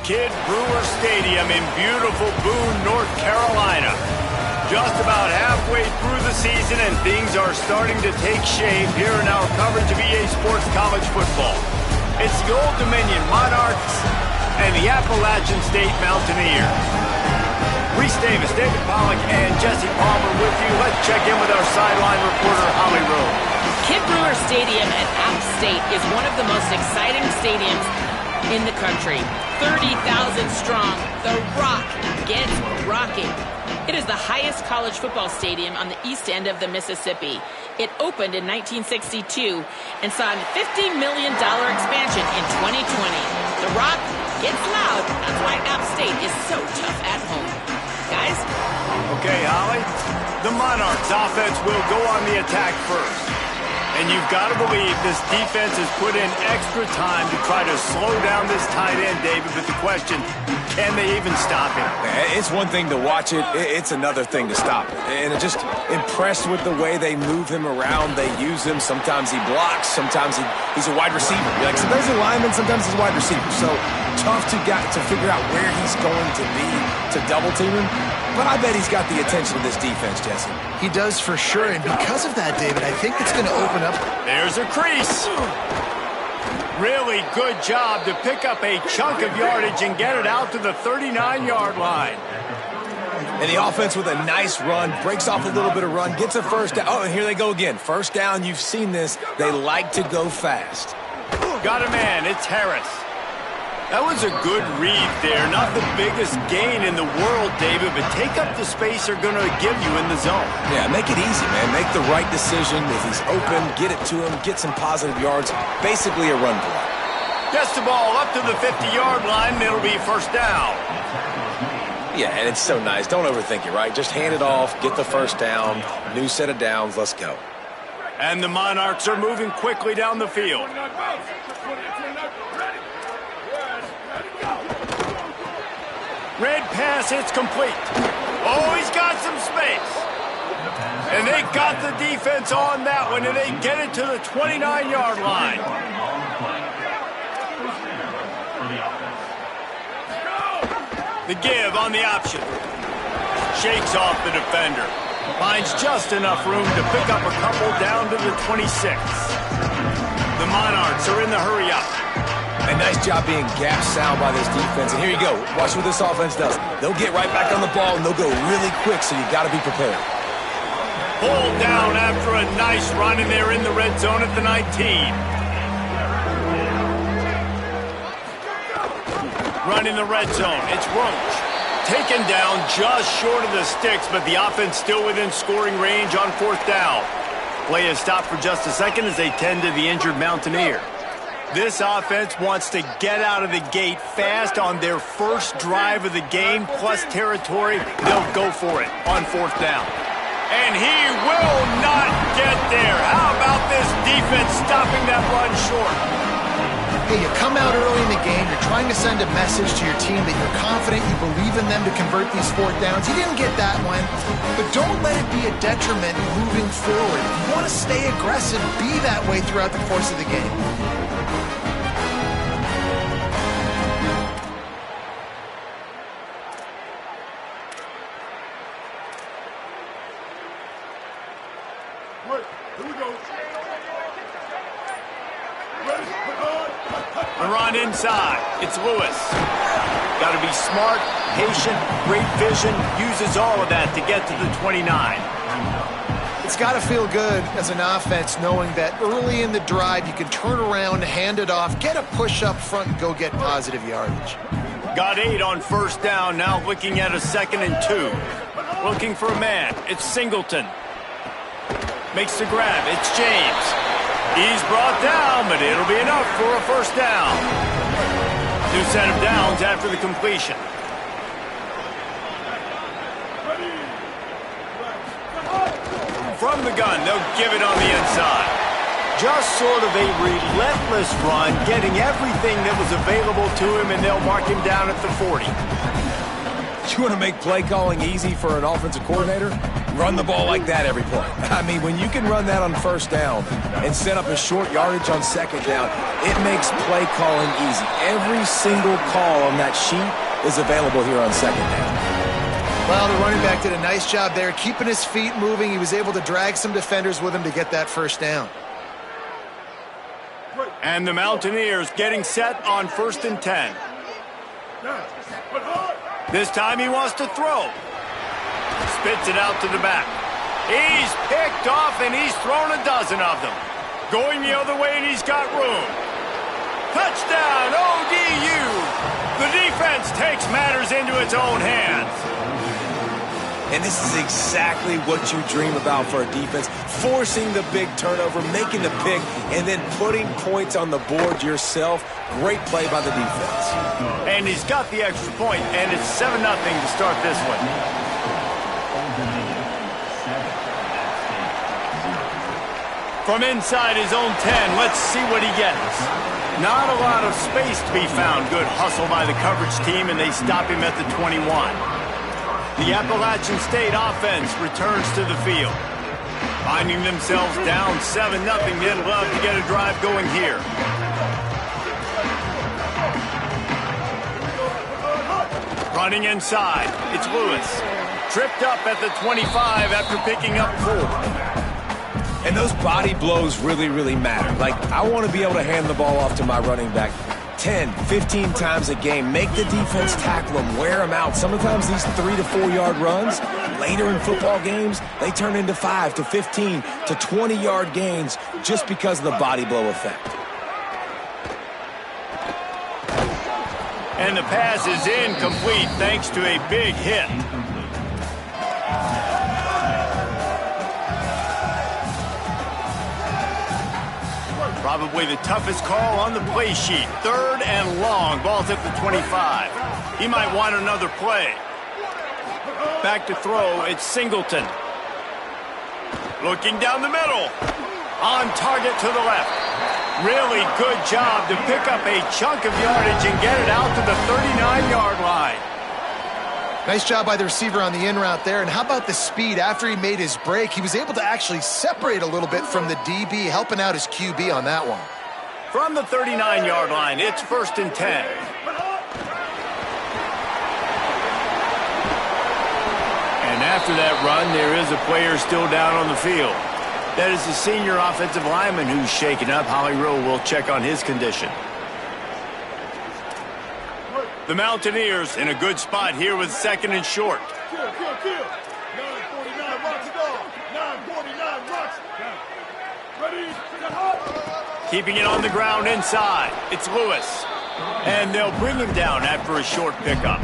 Kidd Brewer Stadium in beautiful Boone, North Carolina. Just about halfway through the season, and things are starting to take shape here in our coverage of EA Sports College Football. It's the Old Dominion Monarchs and the Appalachian State Mountaineers. Reese Davis, David Pollack, and Jesse Palmer with you. Let's check in with our sideline reporter, Holly Rowe. Kidd Brewer Stadium at App State is one of the most exciting stadiums in the country. 30,000 strong, the Rock gets rocking. It is the highest college football stadium on the east end of the Mississippi. It opened in 1962 and saw a $50 million expansion in 2020. The Rock gets loud. That's why App State is so tough at home. Guys? Okay, Holly. The Monarchs offense will go on the attack first. And you've got to believe this defense has put in extra time to try to slow down this tight end, David. But the question, can they even stop him? It's one thing to watch it. It's another thing to stop it. And I'm just impressed with the way they move him around. They use him. Sometimes he blocks. Sometimes he's a wide receiver. Like sometimes he's a lineman. Sometimes he's a wide receiver. So tough to figure out where he's going to be to double team him. But I bet he's got the attention of this defense, Jesse. He does for sure, and because of that, David, I think it's going to open up. There's a crease. Really good job to pick up a chunk of yardage and get it out to the 39-yard line. And the offense with a nice run, breaks off a little bit of run, gets a first down. Oh, and here they go again. First down, you've seen this. They like to go fast. Got a man, it's Harris. That was a good read there. Not the biggest gain in the world, David, but take up the space they're going to give you in the zone. Yeah, make it easy, man. Make the right decision. If he's open, get it to him, get some positive yards. Basically a run play. Gets the ball up to the 50-yard line, and it'll be first down. Yeah, and it's so nice. Don't overthink it, right? Just hand it off, get the first down, new set of downs, let's go. And the Monarchs are moving quickly down the field. Red pass, it's complete. Oh, he's got some space. And they got the defense on that one, and they get it to the 29-yard line. The give on the option. Shakes off the defender. Finds just enough room to pick up a couple down to the 26. The Monarchs are in the hurry-up. A nice job being gap sound by this defense. And here you go. Watch what this offense does. They'll get right back on the ball, and they'll go really quick, so you got to be prepared. Pulled down after a nice run, and they're in the red zone at the 19. Run in the red zone. It's Roach. Taken down just short of the sticks, but the offense still within scoring range on fourth down. Play is stopped for just a second as they tend to the injured Mountaineer. This offense wants to get out of the gate fast on their first drive of the game, plus territory. They'll go for it on fourth down. And he will not get there. How about this defense stopping that run short? Hey, you come out early in the game, you're trying to send a message to your team that you're confident, you believe in them to convert these fourth downs. You didn't get that one, but don't let it be a detriment moving forward. If you want to stay aggressive, be that way throughout the course of the game. The run inside. It's Lewis. Got to be smart, patient, great vision. Uses all of that to get to the 29. It's got to feel good as an offense knowing that early in the drive you can turn around, hand it off, get a push up front, and go get positive yardage. Got 8 on first down. Now looking at a 2nd and 2. Looking for a man. It's Singleton. Makes the grab. It's James. He's brought down, but it'll be enough for a first down. New set of downs after the completion. From the gun, they'll give it on the inside. Just sort of a relentless run, getting everything that was available to him, and they'll mark him down at the 40. You want to make play calling easy for an offensive coordinator? Run the ball like that every play. I mean, when you can run that on first down and set up a short yardage on second down, it makes play calling easy. Every single call on that sheet is available here on second down. Well, the running back did a nice job there, keeping his feet moving. He was able to drag some defenders with him to get that first down. And the Mountaineers getting set on 1st and 10. This time he wants to throw. Spits it out to the back. He's picked off, and he's thrown a dozen of them. Going the other way, and he's got room. Touchdown, ODU! The defense takes matters into its own hands. And this is exactly what you dream about for a defense. Forcing the big turnover, making the pick, and then putting points on the board yourself. Great play by the defense. And he's got the extra point, and it's 7-0 to start this one. From inside his own 10, let's see what he gets. Not a lot of space to be found. Good hustle by the coverage team, and they stop him at the 21. The Appalachian State offense returns to the field. Finding themselves down 7-0, they'd love to get a drive going here. Running inside, it's Lewis. Tripped up at the 25 after picking up 4. And those body blows really, really matter. Like, I want to be able to hand the ball off to my running back 10, 15 times a game. Make the defense tackle them, wear them out. Sometimes these 3 to 4 yard runs, later in football games, they turn into 5 to 15 to 20 yard gains just because of the body blow effect. And the pass is incomplete thanks to a big hit. Probably the toughest call on the play sheet. 3rd and long. Ball's at the 25. He might want another play. Back to throw. It's Singleton. Looking down the middle. On target to the left. Really good job to pick up a chunk of yardage and get it out to the 39-yard line. Nice job by the receiver on the in route there. And how about the speed? After he made his break, he was able to actually separate a little bit from the DB, helping out his QB on that one. From the 39-yard line, it's 1st and 10. And after that run, there is a player still down on the field. That is the senior offensive lineman who's shaken up. Holly Rowe will check on his condition. The Mountaineers in a good spot here with 2nd and short. 949 rocks it off. 949 rocks. Ready? Keeping it on the ground inside. It's Lewis. And they'll bring him down after a short pickup.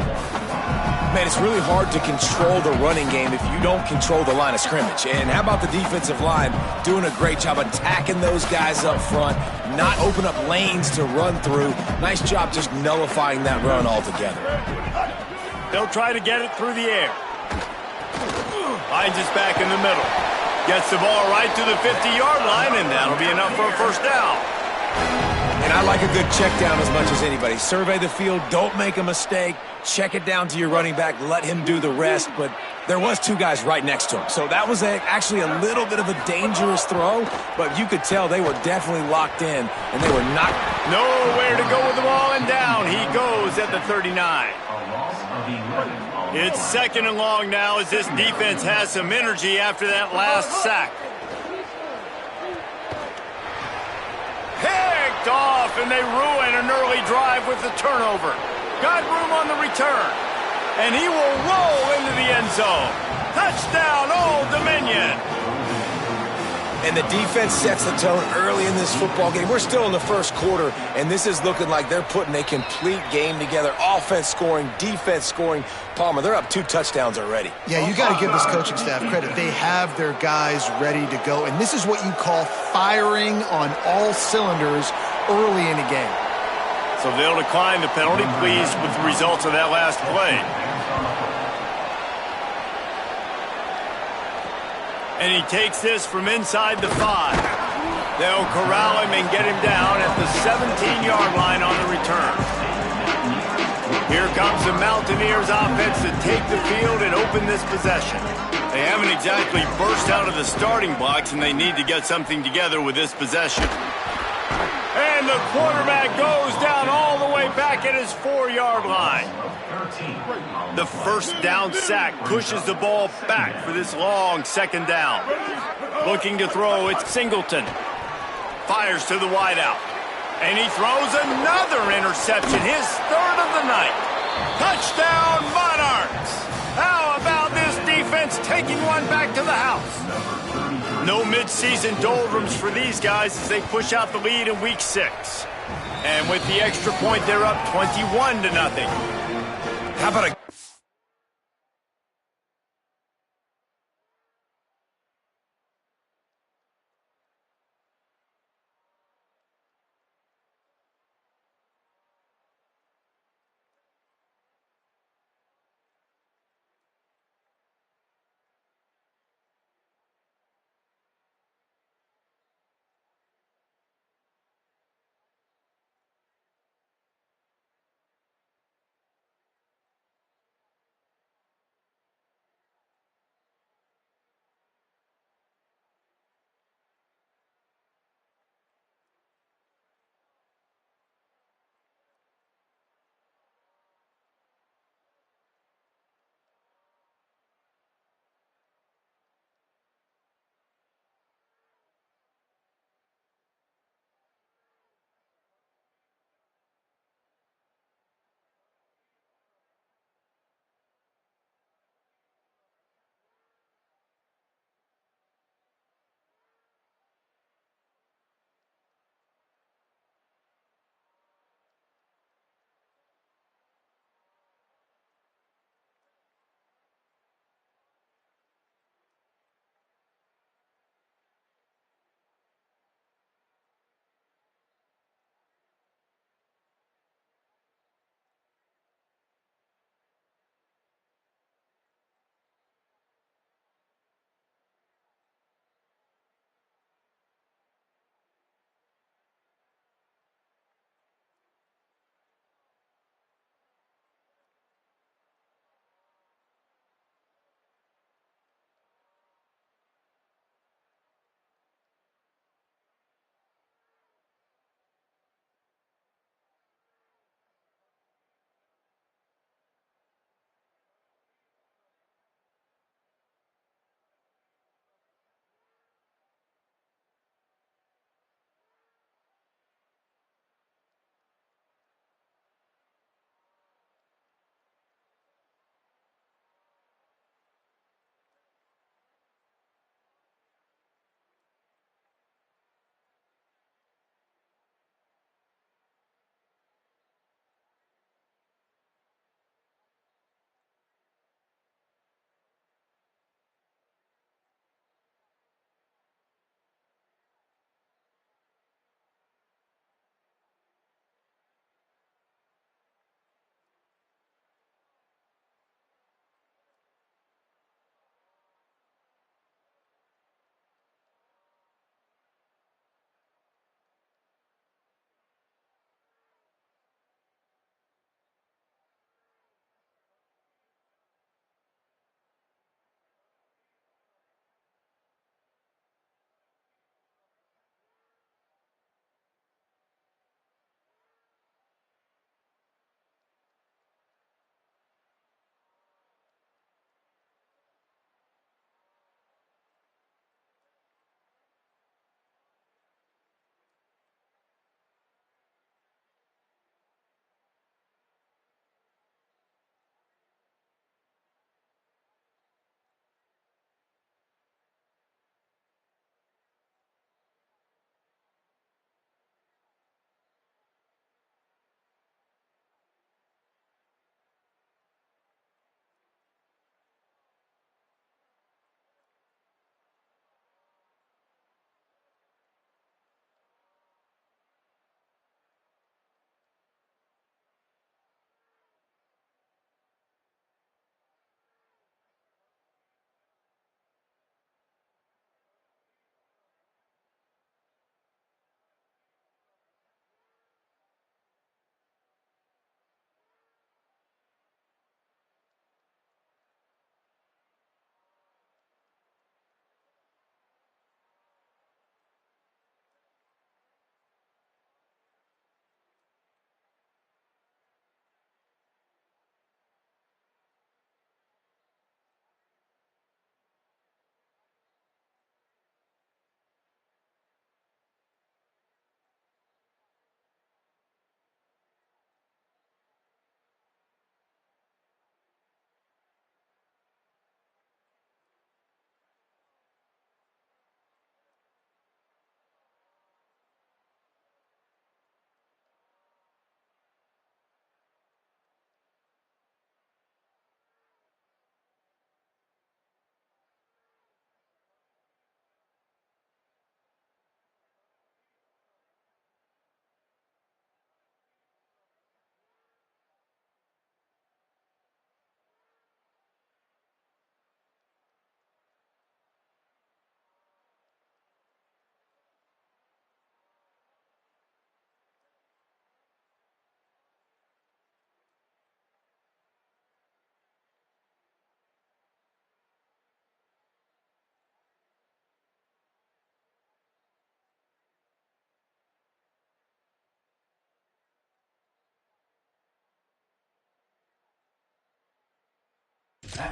Man, it's really hard to control the running game if you don't control the line of scrimmage. And how about the defensive line doing a great job attacking those guys up front, not open up lanes to run through. Nice job just nullifying that run altogether. They'll try to get it through the air. Finds us back in the middle. Gets the ball right to the 50-yard line, and that'll be enough for a first down. And I like a good check down as much as anybody. Survey the field, don't make a mistake, check it down to your running back, let him do the rest. But there was 2 guys right next to him. So that was actually a little bit of a dangerous throw, but you could tell they were definitely locked in, and they were not. Nowhere to go with the ball, and down he goes at the 39. It's 2nd and long now as this defense has some energy after that last sack. Picked off, and they ruin an early drive with the turnover. Got room on the return, and he will roll into the end zone. Touchdown, Old Dominion. And the defense sets the tone early in this football game. We're still in the first quarter, and this is looking like they're putting a complete game together. Offense scoring, defense scoring. Palmer, they're up 2 touchdowns already. Yeah, you got to give this coaching staff credit. They have their guys ready to go, and this is what you call firing on all cylinders early in a game. So they'll decline the penalty, pleased with the results of that last play. And he takes this from inside the 5. They'll corral him and get him down at the 17-yard line on the return. Here comes the Mountaineers offense to take the field and open this possession. They haven't exactly burst out of the starting blocks, and they need to get something together with this possession. And the quarterback goes down all the way back at his 4-yard line. The first down sack pushes the ball back for this long second down. Looking to throw, it's Singleton. Fires to the wideout. And he throws another interception, his third of the night. Touchdown, Monarchs! How about this defense taking one back to the house? No midseason doldrums for these guys as they push out the lead in Week 6. And with the extra point, they're up 21-0. How about a...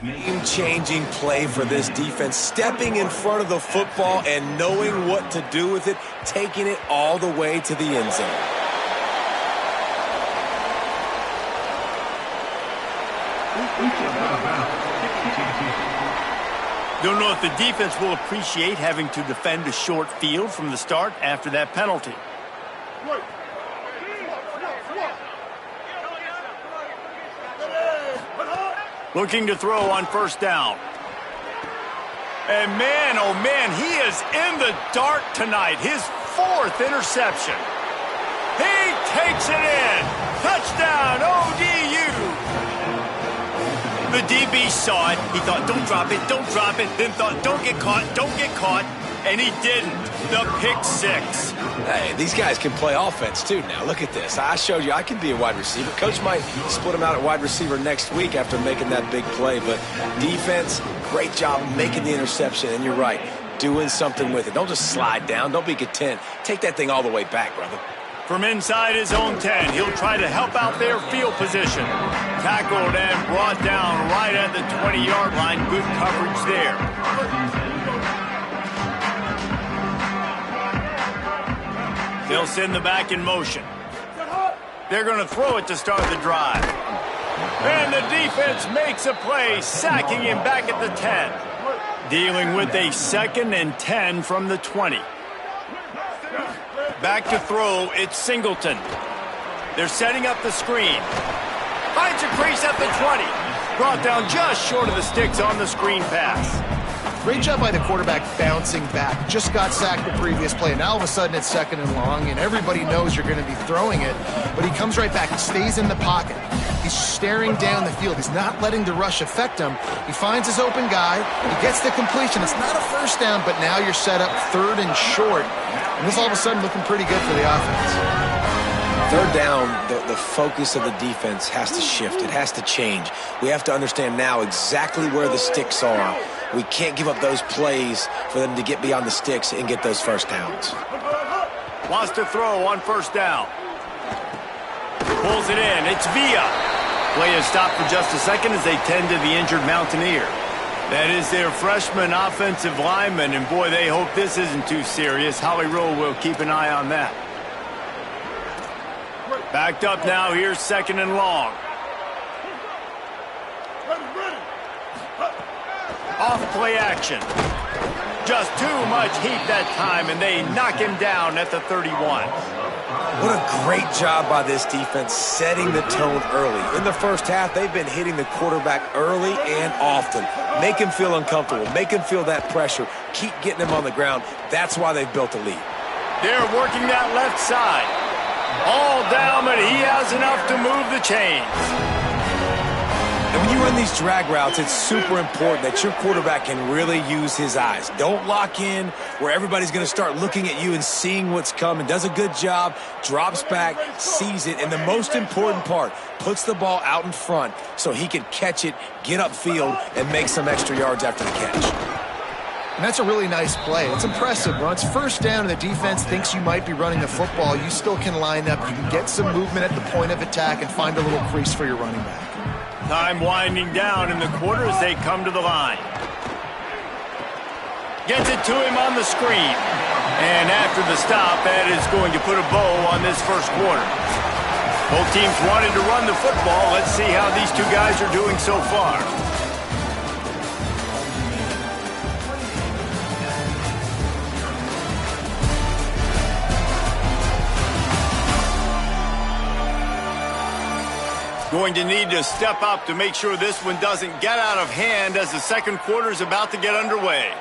Game-changing play for this defense, stepping in front of the football and knowing what to do with it, taking it all the way to the end zone. Don't know if the defense will appreciate having to defend a short field from the start after that penalty. Looking to throw on first down. And man, oh man, he is in the dark tonight. His 4th interception. He takes it in. Touchdown, ODU. The DB saw it. He thought, don't drop it, don't drop it. Then thought, don't get caught. And he didn't. The pick 6. Hey, these guys can play offense, too, now. Look at this. I showed you I can be a wide receiver. Coach might split him out at wide receiver next week after making that big play. But defense, great job making the interception. And you're right, doing something with it. Don't just slide down. Don't be content. Take that thing all the way back, brother. From inside his own 10, he'll try to help out their field position. Tackled and brought down right at the 20-yard line. Good coverage there. They'll send the back in motion. They're going to throw it to start the drive. And the defense makes a play, sacking him back at the 10. Dealing with a 2nd and 10 from the 20. Back to throw, it's Singleton. They're setting up the screen. Finds a crease at the 20. Brought down just short of the sticks on the screen pass. Great job by the quarterback bouncing back. Just got sacked the previous play. Now all of a sudden it's 2nd and long, and everybody knows you're going to be throwing it. But he comes right back. He stays in the pocket. He's staring down the field. He's not letting the rush affect him. He finds his open guy. He gets the completion. It's not a first down, but now you're set up 3rd and short. And this all of a sudden looking pretty good for the offense. 3rd down, the focus of the defense has to shift. It has to change. We have to understand now exactly where the sticks are. We can't give up those plays for them to get beyond the sticks and get those first downs. Wants to throw on first down. Pulls it in. It's Villa. Play is stopped for just a second as they tend to the injured Mountaineer. That is their freshman offensive lineman, and boy, they hope this isn't too serious. Holly Rowe will keep an eye on that. Backed up now. Here's 2nd and long. Off play action. Just too much heat that time, and they knock him down at the 31. What a great job by this defense setting the tone early. In the first half, they've been hitting the quarterback early and often. Make him feel uncomfortable. Make him feel that pressure. Keep getting him on the ground. That's why they've built a lead. They're working that left side. All down, but he has enough to move the chains. And when you run these drag routes, it's super important that your quarterback can really use his eyes. Don't lock in where everybody's going to start looking at you and seeing what's coming. Does a good job, drops back, sees it, and the most important part, puts the ball out in front so he can catch it, get upfield, and make some extra yards after the catch. And that's a really nice play. It's impressive. Once first down and the defense thinks you might be running the football, you still can line up. You can get some movement at the point of attack and find a little crease for your running back. Time winding down in the quarter as they come to the line. Gets it to him on the screen. And after the stop, that is going to put a bow on this first quarter. Both teams wanted to run the football. Let's see how these two guys are doing so far. Going to need to step up to make sure this one doesn't get out of hand as the second quarter is about to get underway.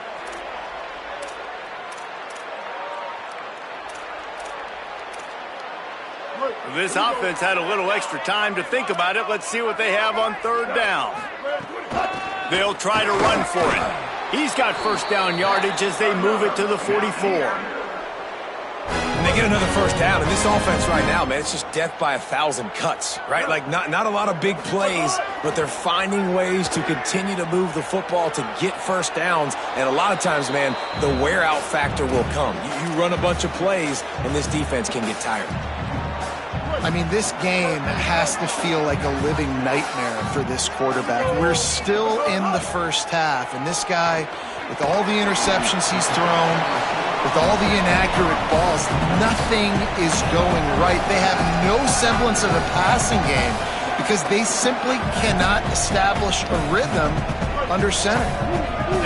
This offense had a little extra time to think about it. Let's see what they have on third down. They'll try to run for it. He's got first down yardage as they move it to the 44. And they get another first down. And this offense right now, man, it's just death by 1,000 cuts, right? Like not a lot of big plays, but they're finding ways to continue to move the football to get first downs. And a lot of times, man, the wear-out factor will come. You run a bunch of plays, and this defense can get tired. I mean, this game has to feel like a living nightmare for this quarterback. We're still in the first half, and this guy, with all the interceptions he's thrown, with all the inaccurate balls, nothing is going right. They have no semblance of a passing game because they simply cannot establish a rhythm under center.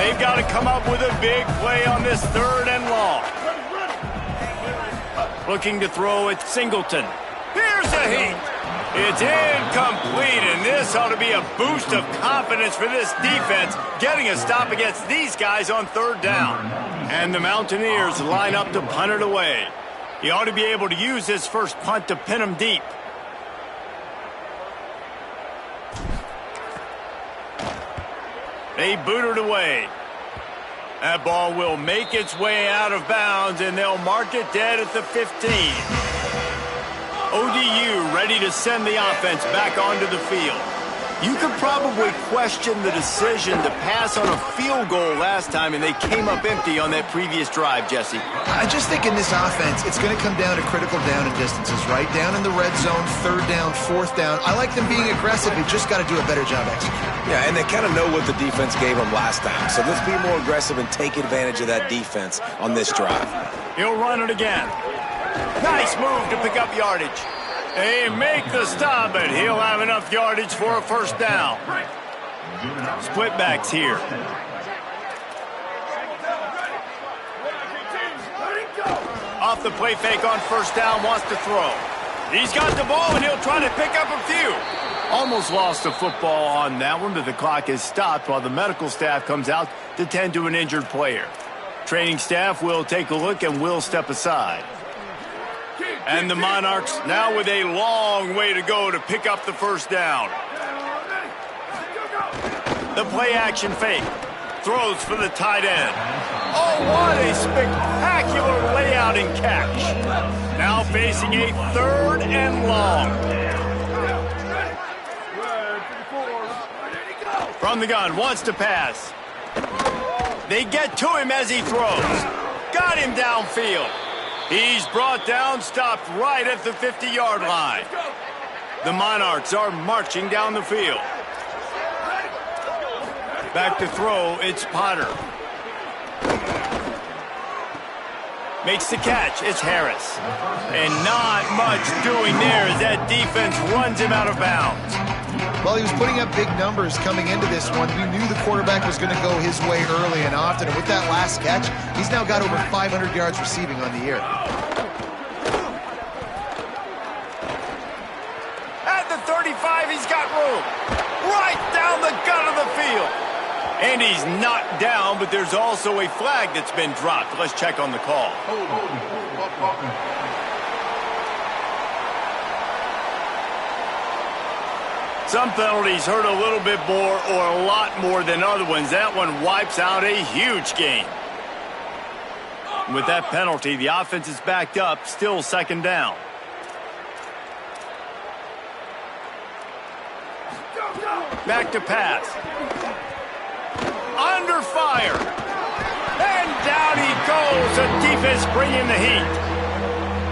They've got to come up with a big play on this 3rd and long. Looking to throw at Singleton. Here's a heat. It's incomplete, and this ought to be a boost of confidence for this defense, getting a stop against these guys on 3rd down. And the Mountaineers line up to punt it away. He ought to be able to use his first punt to pin him deep. They boot it away. That ball will make its way out of bounds, and they'll mark it dead at the 15. ODU ready to send the offense back onto the field. You could probably question the decision to pass on a field goal last time, and they came up empty on that previous drive, Jesse. I just think in this offense, it's going to come down to critical down and distances, right? Down in the red zone, 3rd down, 4th down. I like them being aggressive. They just got to do a better job executing. Yeah, and they kind of know what the defense gave them last time. So let's be more aggressive and take advantage of that defense on this drive. He'll run it again. Nice move to pick up yardage. They make the stop, but he'll have enough yardage for a 1st down. Split backs here. Off the play fake on 1st down, wants to throw. He's got the ball, and he'll try to pick up a few. Almost lost the football on that one, but the clock is stopped while the medical staff comes out to tend to an injured player. Training staff will take a look and will step aside. And the Monarchs now with a long way to go to pick up the 1st down. The play action fake. Throws for the tight end. Oh, what a spectacular layout and catch. Now facing a 3rd and long. From the gun, wants to pass. They get to him as he throws. Got him downfield. He's brought down, stopped right at the 50-yard line. The Monarchs are marching down the field. Back to throw, it's Potter. Makes the catch, it's Harris. And not much doing there as that defense runs him out of bounds. Well, he was putting up big numbers coming into this one. We knew the quarterback was going to go his way early and often. And with that last catch, he's now got over 500 yards receiving on the year. At the 35, he's got room. Right down the gut of the field. And he's knocked down, but there's also a flag that's been dropped. Let's check on the call. Some penalties hurt a little bit more or a lot more than other ones. That one wipes out a huge game. With that penalty, the offense is backed up, still 2nd down. Back to pass. Under fire. And down he goes. The defense bringing the heat.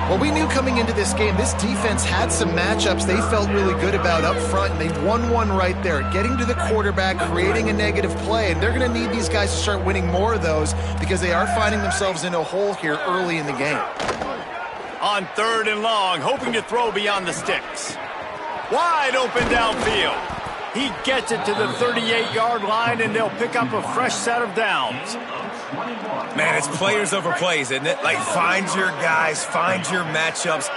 Well, we knew coming into this game, this defense had some matchups they felt really good about up front, and they won one right there, getting to the quarterback, creating a negative play, and they're going to need these guys to start winning more of those because they are finding themselves in a hole here early in the game. On 3rd and long, hoping to throw beyond the sticks. Wide open downfield. He gets it to the 38-yard line, and they'll pick up a fresh set of downs. Man, it's players over plays, isn't it? Like, find your guys, find your matchups.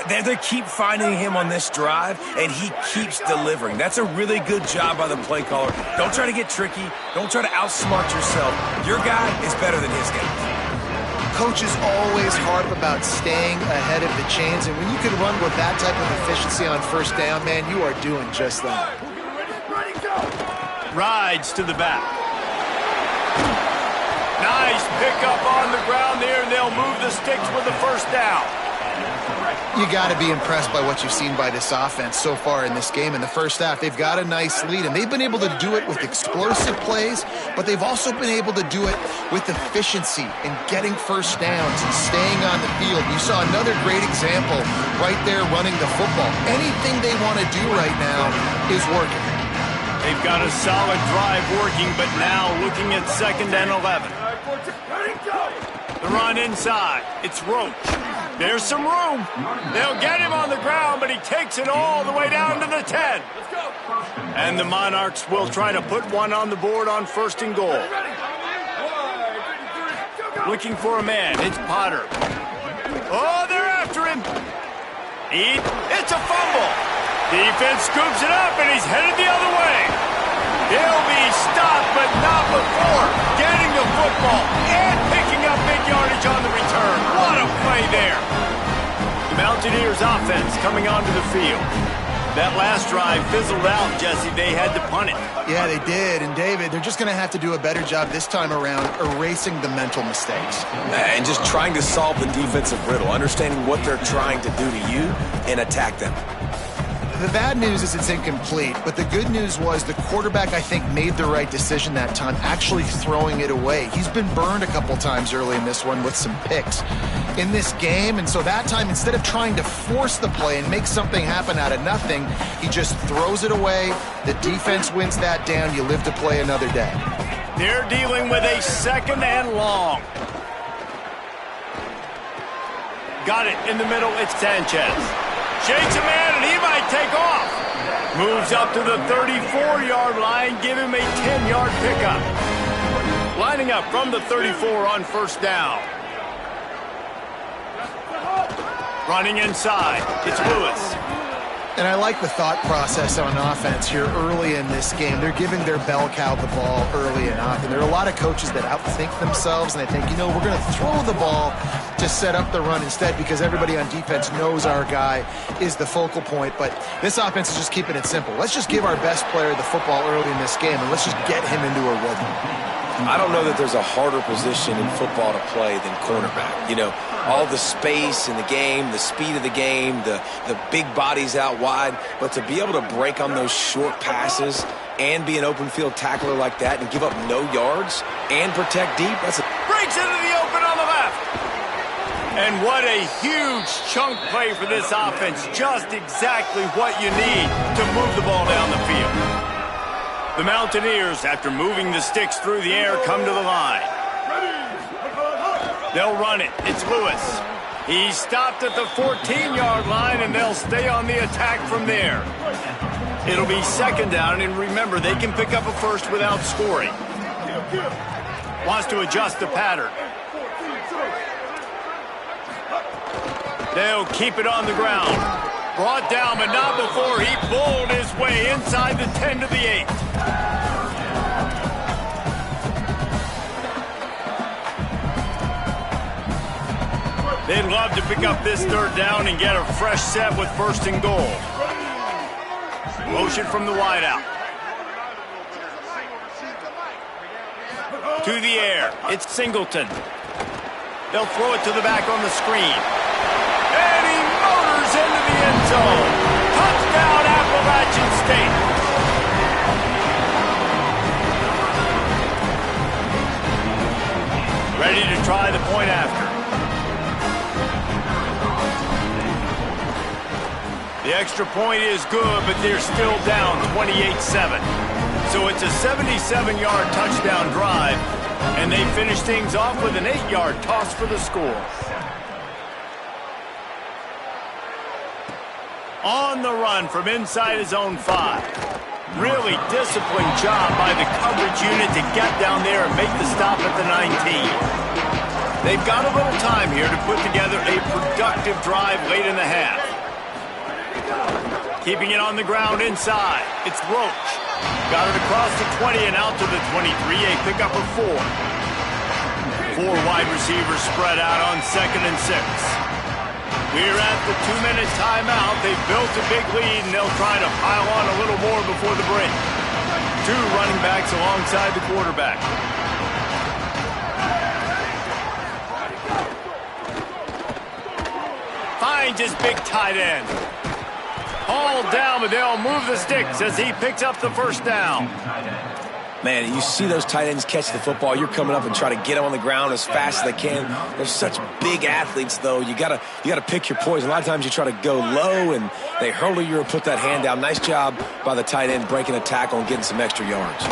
They keep finding him on this drive, and he keeps delivering. That's a really good job by the play caller. Don't try to get tricky. Don't try to outsmart yourself. Your guy is better than his guy. Coaches always harp about staying ahead of the chains, and when you can run with that type of efficiency on 1st down, man, you are doing just that. Rides to the back. Nice pickup on the ground there, and they'll move the sticks with the 1st down. You got to be impressed by what you've seen by this offense so far in this game. In the first half, they've got a nice lead, and they've been able to do it with explosive plays, but they've also been able to do it with efficiency and getting first downs and staying on the field. You saw another great example right there running the football. Anything they want to do right now is working. They've got a solid drive working, but now looking at 2nd and 11. The run inside. It's Roach. There's some room. They'll get him on the ground, but he takes it all the way down to the 10. And the Monarchs will try to put one on the board on 1st and goal. Looking for a man. It's Potter. Oh, they're after him. It's a fumble. Defense scoops it up, and he's headed the other way. He'll be stopped, but not before getting the football and picking up big yardage on the return. What a play there. The Mountaineers offense coming onto the field. That last drive fizzled out, Jesse. They had to punt it. Yeah, they did. And, David, they're just going to have to do a better job this time around erasing the mental mistakes. And just trying to solve the defensive riddle, understanding what they're trying to do to you and attack them. The bad news is it's incomplete, but the good news was the quarterback, I think, made the right decision that time, actually throwing it away. He's been burned a couple times early in this one with some picks in this game, and so that time, instead of trying to force the play and make something happen out of nothing, he just throws it away. The defense wins that down. You live to play another day. They're dealing with a 2nd and long. Got it in the middle. It's Sanchez. Shakes a man, and he might take off. Moves up to the 34-yard line. Give him a 10-yard pickup. Lining up from the 34 on 1st down. Running inside. It's Lewis. And I like the thought process on offense here early in this game. They're giving their bell cow the ball early and often. There are a lot of coaches that outthink themselves, and they think, we're going to throw the ball to set up the run instead because everybody on defense knows our guy is the focal point. But this offense is just keeping it simple. Let's just give our best player the football early in this game, and let's just get him into a rhythm. I don't know that there's a harder position in football to play than cornerback. All the space in the game, the speed of the game, the big bodies out wide. But to be able to break on those short passes and be an open field tackler like that and give up no yards and protect deep, that's a... Breaks into the open on the left. And what a huge chunk play for this offense. Just exactly what you need to move the ball down the field. The Mountaineers, after moving the sticks through the air, come to the line. They'll run it. It's Lewis. He's stopped at the 14-yard line, and they'll stay on the attack from there. It'll be 2nd down, and remember, they can pick up a first without scoring. Wants to adjust the pattern. They'll keep it on the ground. Brought down, but not before he bowled his way inside the 10 to the 8. They'd love to pick up this 3rd down and get a fresh set with 1st and goal. Motion from the wideout. To the air. It's Singleton. They'll throw it to the back on the screen. And he motors into the end zone. Touchdown, Appalachian State. Ready to try the point after. The extra point is good, but they're still down 28-7. So it's a 77-yard touchdown drive, and they finish things off with an 8-yard toss for the score. On the run from inside his own 5. Really disciplined job by the coverage unit to get down there and make the stop at the 19. They've got a little time here to put together a productive drive late in the half. Keeping it on the ground inside. It's Roach. Got it across the 20 and out to the 23. A pickup of 4. 4 wide receivers spread out on 2nd and 6. We're at the 2-minute timeout. They've built a big lead, and they'll try to pile on a little more before the break. 2 running backs alongside the quarterback. finds his big tight end. Hauled down, but they'll move the sticks as he picks up the first down. Man, you see those tight ends catch the football. You're coming up and try to get them on the ground as fast as they can. They're such big athletes, though. You gotta pick your poison. A lot of times you try to go low, and they hurdle you or put that hand down. Nice job by the tight end breaking a tackle and getting some extra yards.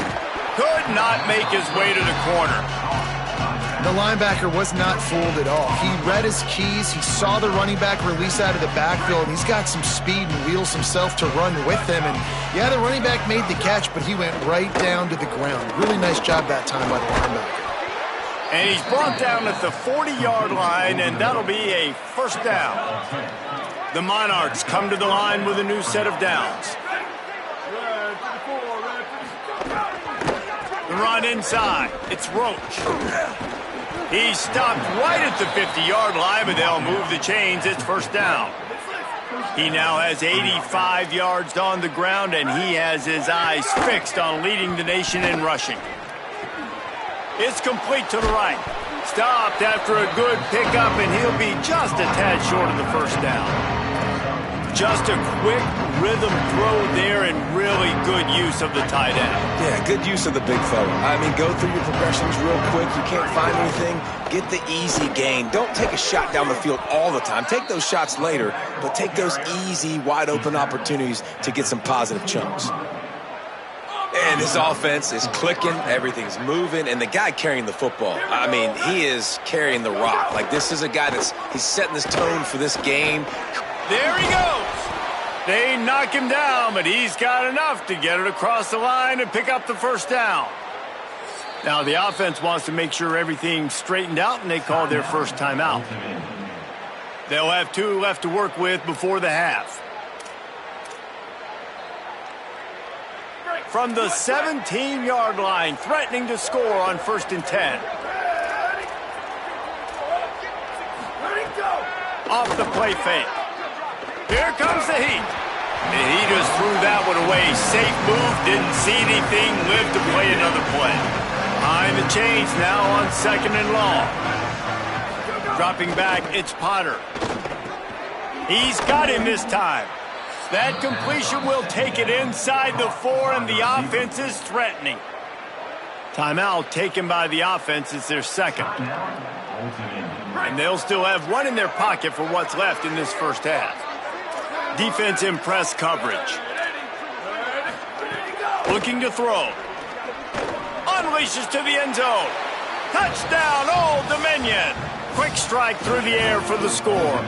Could not make his way to the corner. The linebacker was not fooled at all. He read his keys. He saw the running back release out of the backfield, and he's got some speed and wheels himself to run with him. And, yeah, the running back made the catch, but he went right down to the ground. Really nice job that time by the linebacker. And he's brought down at the 40-yard line, and that'll be a first down. The Monarchs come to the line with a new set of downs. The run inside. It's Roach. He's stopped right at the 50-yard line, but they'll move the chains. It's first down. He now has 85 yards on the ground, and he has his eyes fixed on leading the nation in rushing. It's complete to the right. Stopped after a good pickup, and he'll be just a tad short of the first down. Just a quick rhythm throw there and really good use of the tight end. Yeah, good use of the big fella. I mean, go through your progressions real quick. You can't find anything. Get the easy gain. Don't take a shot down the field all the time. Take those shots later, but take those easy, wide-open opportunities to get some positive chunks. And this offense is clicking, everything's moving, and the guy carrying the football, I mean, he is carrying the rock. Like, this is a guy he's setting this tone for this game. There he goes. They knock him down, but he's got enough to get it across the line and pick up the first down. Now, the offense wants to make sure everything's straightened out, and they call their first timeout. They'll have 2 left to work with before the half. From the 17-yard line, threatening to score on 1st and 10. Off the play fake. Here comes the heat. And he just threw that one away. Safe move, didn't see anything, lived to play another play. Behind the chains now on 2nd and long. Dropping back, it's Potter. He's got him this time. That completion will take it inside the 4, and the offense is threatening. Timeout taken by the offense. It's their second. And they'll still have 1 in their pocket for what's left in this first half. Defense in press coverage. Looking to throw. Unleashes to the end zone. Touchdown, Old Dominion. Quick strike through the air for the score.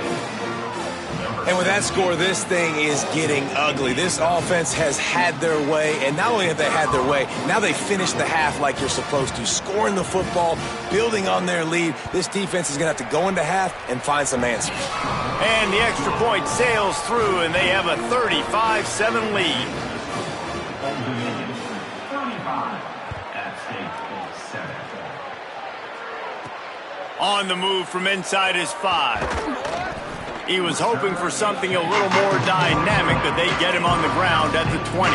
And with that score, this thing is getting ugly. This offense has had their way, and not only have they had their way, now they finish the half like you're supposed to, scoring the football, building on their lead. This defense is going to have to go into half and find some answers. And the extra point sails through, and they have a 35-7 lead. On the move from inside his 5. He was hoping for something a little more dynamic, but they get him on the ground at the 20.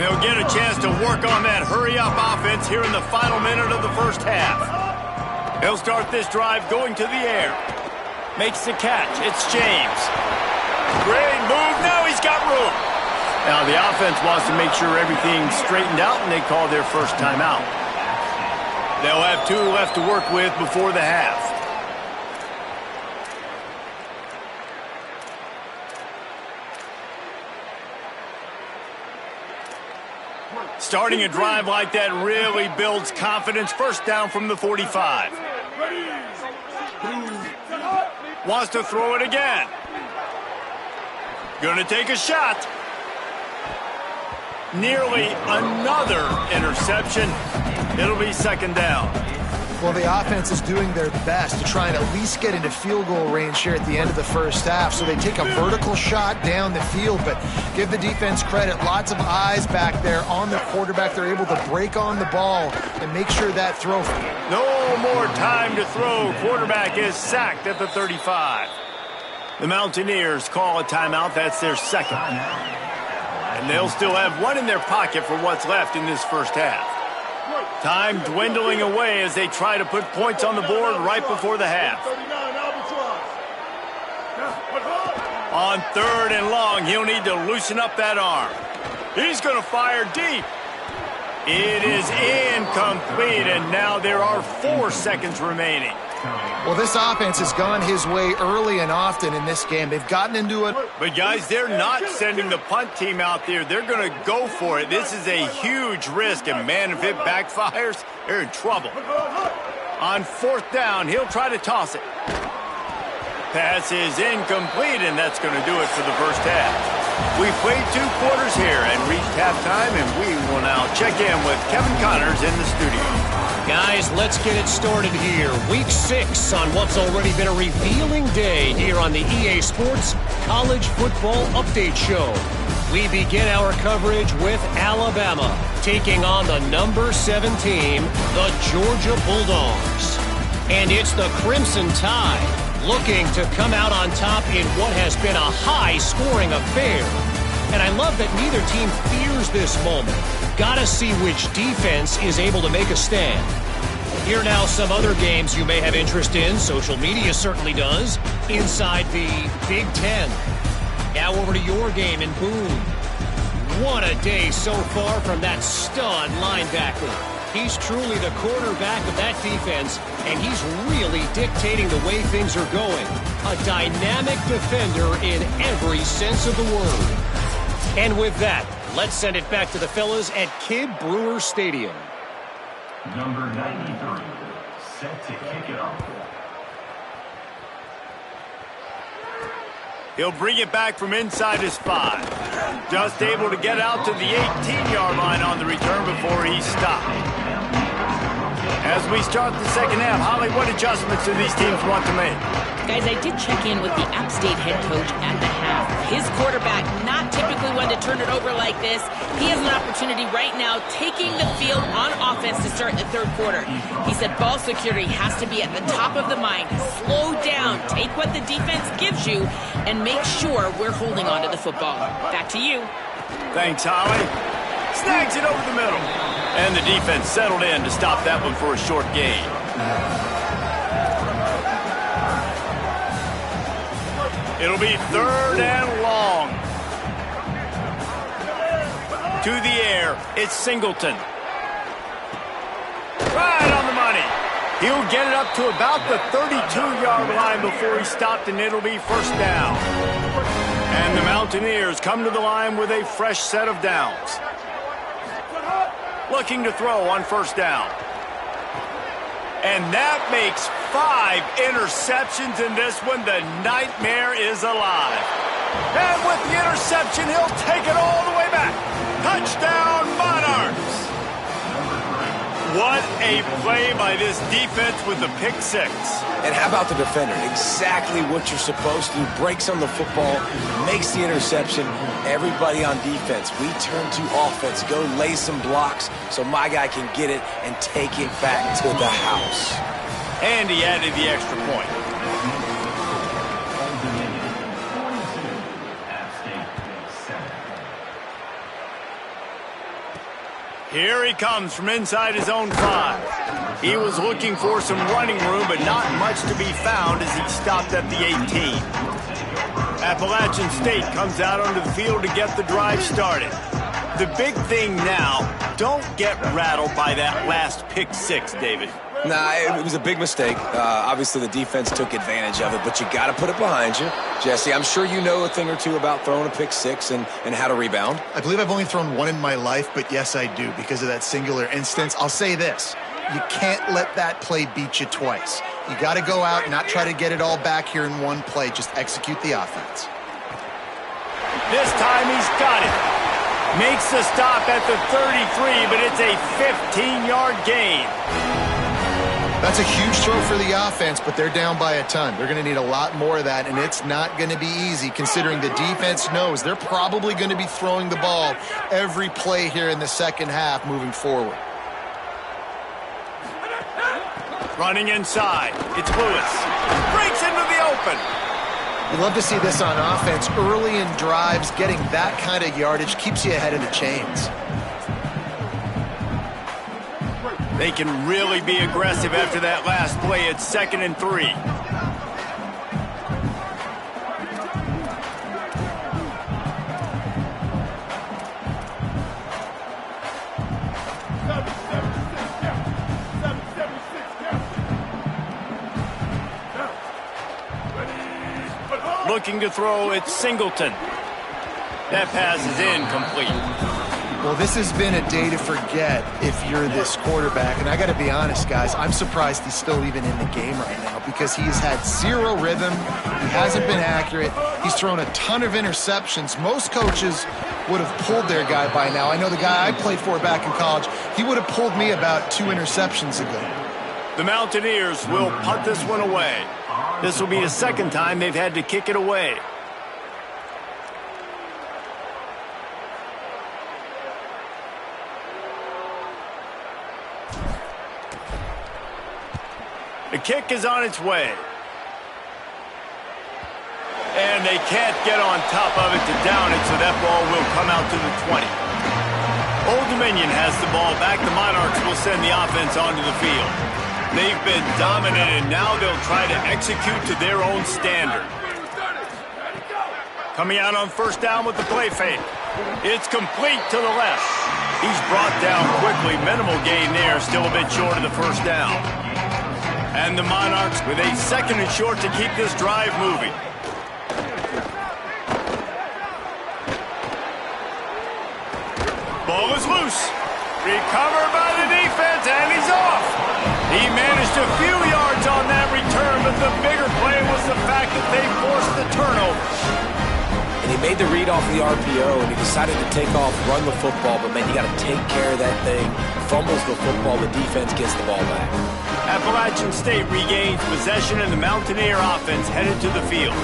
They'll get a chance to work on that hurry-up offense here in the final minute of the first half. They'll start this drive going to the air. Makes the catch. It's James. Great move. Now he's got room. Now the offense wants to make sure everything's straightened out, and they call their first timeout. They'll have 2 left to work with before the half. Starting a drive like that really builds confidence. First down from the 45. Wants to throw it again. Gonna take a shot. Nearly another interception. It'll be 2nd down. Well, the offense is doing their best to try and at least get into field goal range here at the end of the first half. So they take a vertical shot down the field, but give the defense credit. Lots of eyes back there on the quarterback. They're able to break on the ball and make sure that throw. No more time to throw. Quarterback is sacked at the 35. The Mountaineers call a timeout. That's their second. And they'll still have 1 in their pocket for what's left in this first half. Time dwindling away as they try to put points on the board right before the half. On 3rd and long, he'll need to loosen up that arm. He's going to fire deep. It is incomplete, and now there are 4 seconds remaining. Well, this offense has gone his way early and often in this game. They've gotten into it. But, guys, they're not sending the punt team out there. They're going to go for it. This is a huge risk, and, man, if it backfires, they're in trouble. On 4th down, he'll try to toss it. Pass is incomplete, and that's going to do it for the first half. We've played 2 quarters here and reached halftime, and we will now check in with Kevin Connors in the studio. Guys, let's get it started here. Week 6 on what's already been a revealing day here on the EA Sports College Football Update Show. We begin our coverage with Alabama taking on the number 7 team, the Georgia Bulldogs. And it's the Crimson Tide looking to come out on top in what has been a high-scoring affair. And I love that neither team fears this moment. Gotta see which defense is able to make a stand. Here now some other games you may have interest in. Social media certainly does. Inside the Big Ten. Now over to your game in Boone. What a day so far from that stud linebacker. He's truly the quarterback of that defense, and he's really dictating the way things are going. A dynamic defender in every sense of the word. And with that, let's send it back to the fellas at Kidd Brewer Stadium. Number 93, set to kick it off. He'll bring it back from inside his 5. Just able to get out to the 18-yard line on the return before he's stopped. As we start the second half, Holly, what adjustments do these teams want to make? Guys, I did check in with the App State head coach at the half. His quarterback, not typically one to turn it over like this. He has an opportunity right now taking the field on offense to start the 3rd quarter. He said ball security has to be at the top of the mind. Slow down, take what the defense gives you, and make sure we're holding on to the football. Back to you. Thanks, Holly. Snags it over the middle. And the defense settled in to stop that one for a short gain. It'll be 3rd and long. To the air, it's Singleton. Right on the money. He'll get it up to about the 32-yard line before he stopped, and it'll be 1st down. And the Mountaineers come to the line with a fresh set of downs. Looking to throw on 1st down. And that makes 5 interceptions in this one. The nightmare is alive. And with the interception, he'll take it all the way back. Touchdown, Monarchs! What a play by this defense with the pick 6. And how about the defender? Exactly what you're supposed to do. Breaks on the football, makes the interception. Everybody on defense, we turn to offense. Go lay some blocks so my guy can get it and take it back to the house. And he added the extra point. Here he comes from inside his own 5. He was looking for some running room, but not much to be found as he stopped at the 18. Appalachian State comes out onto the field to get the drive started. The big thing now, don't get rattled by that last pick 6, David. Nah, it was a big mistake. Obviously, the defense took advantage of it, but you got to put it behind you. Jesse, I'm sure you know a thing or two about throwing a pick 6 and how to rebound. I believe I've only thrown 1 in my life, but yes, I do because of that singular instance. I'll say this. You can't let that play beat you twice. You got to go out and not try to get it all back here in one play. Just execute the offense. This time he's got it. Makes the stop at the 33, but it's a 15-yard gain. That's a huge throw for the offense, but they're down by a ton. They're going to need a lot more of that, and it's not going to be easy considering the defense knows they're probably going to be throwing the ball every play here in the second half moving forward. Running inside. It's Lewis. Breaks into the open. You love to see this on offense. Early in drives, getting that kind of yardage keeps you ahead of the chains. They can really be aggressive after that last play. It's 2nd and 3. looking to throw. It's Singleton. That pass is incomplete. Well, this has been a day to forget if you're this quarterback. And I got to be honest, guys, I'm surprised he's still even in the game right now because he has had zero rhythm. He hasn't been accurate. He's thrown a ton of interceptions. Most coaches would have pulled their guy by now. I know the guy I played for back in college, he would have pulled me about 2 interceptions ago. The Mountaineers will punt this one away. This will be the second time they've had to kick it away. The kick is on its way. And they can't get on top of it to down it, so that ball will come out to the 20. Old Dominion has the ball back. The Monarchs will send the offense onto the field. They've been dominant, and now they'll try to execute to their own standard. Coming out on first down with the play fake. It's complete to the left. He's brought down quickly. Minimal gain there, still a bit short of the first down. And the Monarchs with a second and short to keep this drive moving. Ball is loose. Recovered by the defense, and he's off. He managed a few yards on that return, but the bigger play was the fact that they forced the turnover. And he made the read off the RPO, and he decided to take off, run the football, but man, you got to take care of that thing. Fumbles the football, the defense gets the ball back. Appalachian State regains possession, and the Mountaineer offense headed to the field.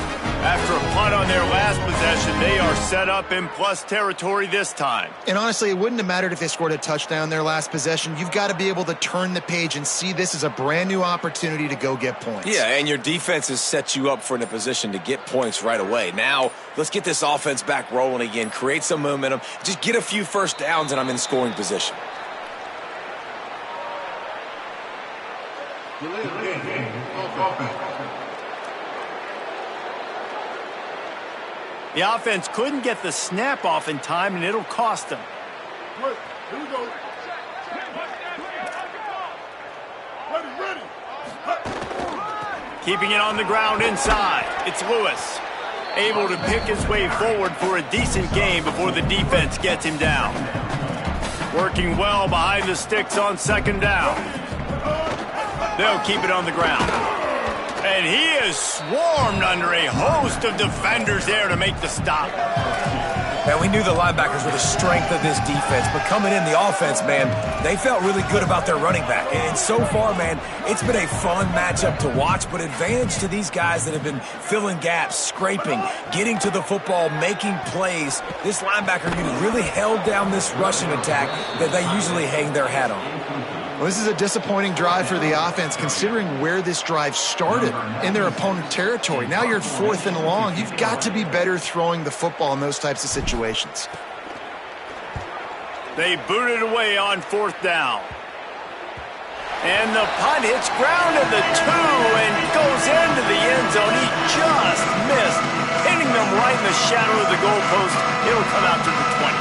After a punt on their last possession, they are set up in plus territory this time. And honestly, it wouldn't have mattered if they scored a touchdown their last possession. You've got to be able to turn the page and see this as a brand new opportunity to go get points. Yeah, and your defense has set you up for in a position to get points right away. Now, let's get this offense back rolling again, create some momentum, just get a few first downs, and I'm in scoring position. The offense couldn't get the snap off in time, and it'll cost them. Here we go. Ready. Keeping it on the ground inside. It's Lewis. Able to pick his way forward for a decent game before the defense gets him down. Working well behind the sticks on second down. They'll keep it on the ground. And he is swarmed under a host of defenders there to make the stop. Man, we knew the linebackers were the strength of this defense, but coming in the offense, man, they felt really good about their running back. And so far, man, it's been a fun matchup to watch, but advantage to these guys that have been filling gaps, scraping, getting to the football, making plays. This linebacker unit really held down this rushing attack that they usually hang their hat on. Well, this is a disappointing drive for the offense considering where this drive started in their opponent territory. Now you're 4th and long. You've got to be better throwing the football in those types of situations. They boot it away on 4th down. And the punt hits ground at the 2 and goes into the end zone. He just missed, hitting them right in the shadow of the goalpost. It'll come out to the 20.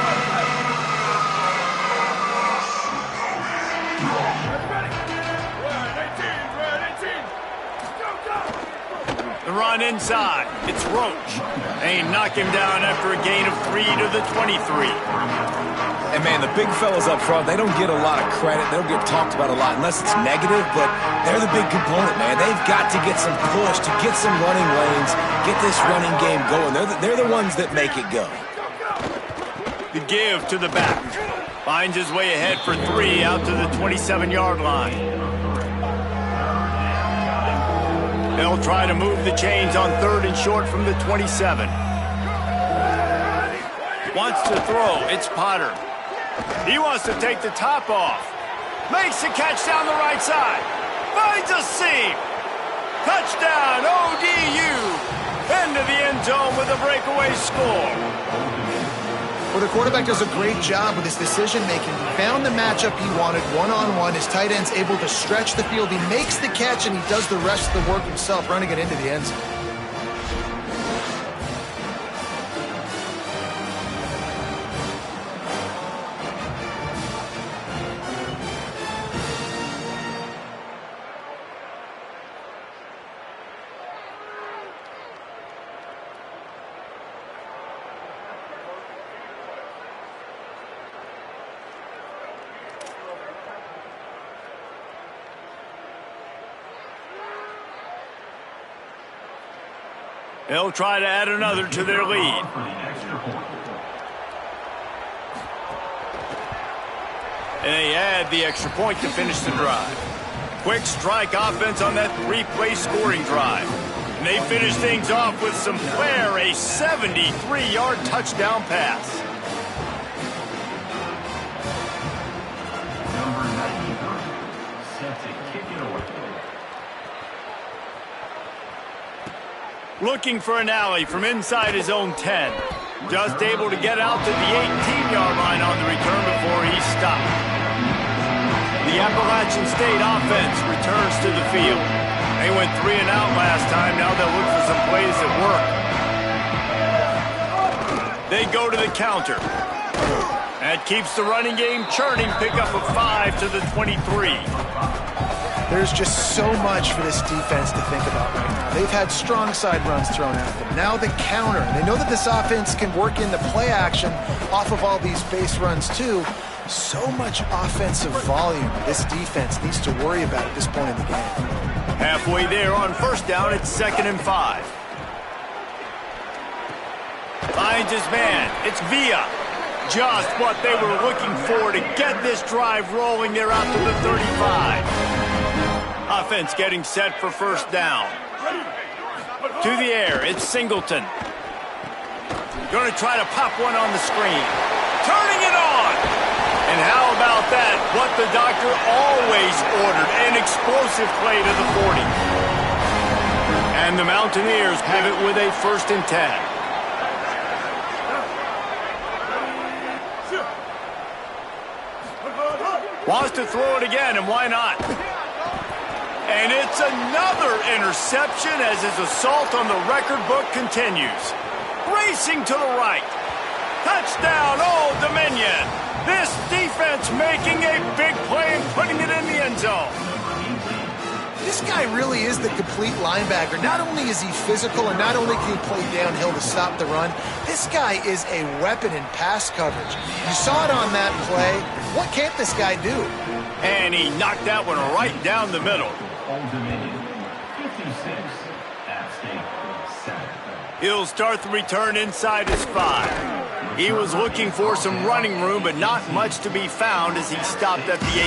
The run inside. It's Roach. They knock him down after a gain of 3 to the 23. And, man, the big fellas up front, they don't get a lot of credit. They don't get talked about a lot unless it's negative, but they're the big component, man. They've got to get some push, to get some running lanes, get this running game going. They're the ones that make it go. The give to the back. Finds his way ahead for 3 out to the 27-yard line. They'll try to move the chains on 3rd and short from the 27. Wants to throw. It's Potter. He wants to take the top off. Makes the catch down the right side. Finds a seam. Touchdown, ODU. Into the end zone with a breakaway score. Well, the quarterback does a great job with his decision-making. He found the matchup he wanted one-on-one. His tight end's able to stretch the field. He makes the catch, and he does the rest of the work himself, running it into the end zone. They'll try to add another to their lead. For the extra point. And they add the extra point to finish the drive. Quick strike offense on that three-play scoring drive. And they finish things off with some flair, a 73-yard touchdown pass. Number 93, set to kick it away. Looking for an alley from inside his own 10. Just able to get out to the 18-yard line on the return before he stopped. The Appalachian State offense returns to the field. They went 3 and out last time. Now they'll look for some plays that work. They go to the counter. That keeps the running game churning. Pick up a 5 to the 23. There's just so much for this defense to think about right now. They've had strong side runs thrown at them. Now the counter. They know that this offense can work in the play action off of all these base runs too. So much offensive volume this defense needs to worry about at this point in the game. Halfway there on first down, it's 2nd and 5. Finds his man. It's Villa. Just what they were looking for to get this drive rolling. They're out to the 35. Offense getting set for first down. To the air, it's Singleton. Going to try to pop one on the screen. Turning it on. And how about that? What the doctor always ordered, an explosive play to the 40. And the Mountaineers have it with a 1st and 10. Wants to throw it again, and why not? And it's another interception as his assault on the record book continues. Racing to the right. Touchdown, Old Dominion. This defense making a big play and putting it in the end zone. This guy really is the complete linebacker. Not only is he physical and not only can he play downhill to stop the run, this guy is a weapon in pass coverage. You saw it on that play. What can't this guy do? And he knocked that one right down the middle. Old Dominion, 56, App State, 7. He'll start the return inside his 5. He was looking for some running room, but not much to be found as he stopped at the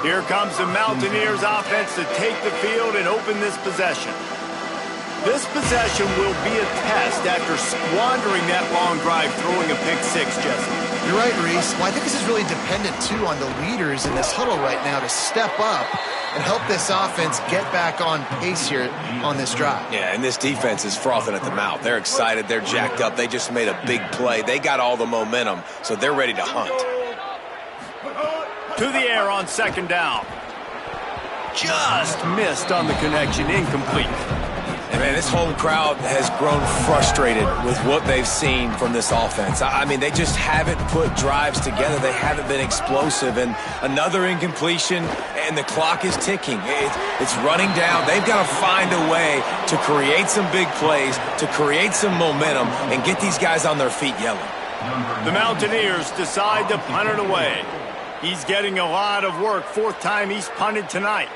18. Here comes the Mountaineers offense to take the field and open this possession. This possession will be a test after squandering that long drive, throwing a pick 6, Jesse. You're right, Reese. Well, I think this is really dependent, too, on the leaders in this huddle right now to step up and help this offense get back on pace here on this drive. Yeah, and this defense is frothing at the mouth. They're excited. They're jacked up. They just made a big play. They got all the momentum, so they're ready to hunt. To the air on 2nd down. Just missed on the connection. Incomplete. And man, this whole crowd has grown frustrated with what they've seen from this offense. I mean, they just haven't put drives together. They haven't been explosive. And another incompletion, and the clock is ticking. It's running down. They've got to find a way to create some big plays, to create some momentum, and get these guys on their feet yelling. The Mountaineers decide to punt it away. He's getting a lot of work. 4th time he's punted tonight.